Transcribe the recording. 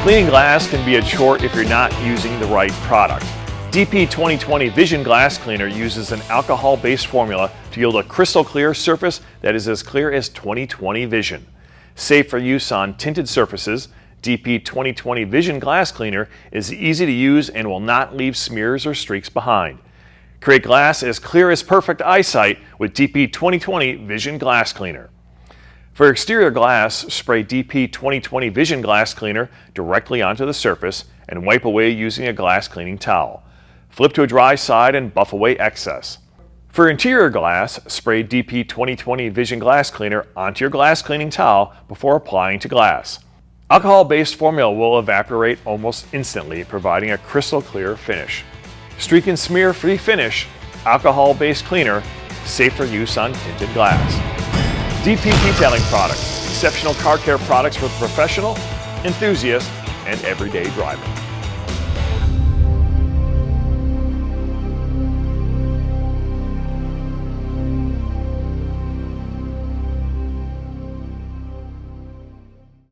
Cleaning glass can be a chore if you're not using the right product. DP 2020 Vision Glass Cleaner uses an alcohol-based formula to yield a crystal clear surface that is as clear as 2020 Vision. Safe for use on tinted surfaces, DP 2020 Vision Glass Cleaner is easy to use and will not leave smears or streaks behind. Create glass as clear as perfect eyesight with DP 2020 Vision Glass Cleaner. For exterior glass, spray DP 2020 Vision Glass Cleaner directly onto the surface and wipe away using a glass cleaning towel. Flip to a dry side and buff away excess. For interior glass, spray DP 2020 Vision Glass Cleaner onto your glass cleaning towel before applying to glass. Alcohol-based formula will evaporate almost instantly, providing a crystal clear finish. Streak and smear-free finish, alcohol-based cleaner, safe for use on tinted glass. DP Detailing Products, exceptional car care products for professional, enthusiast, and everyday driver.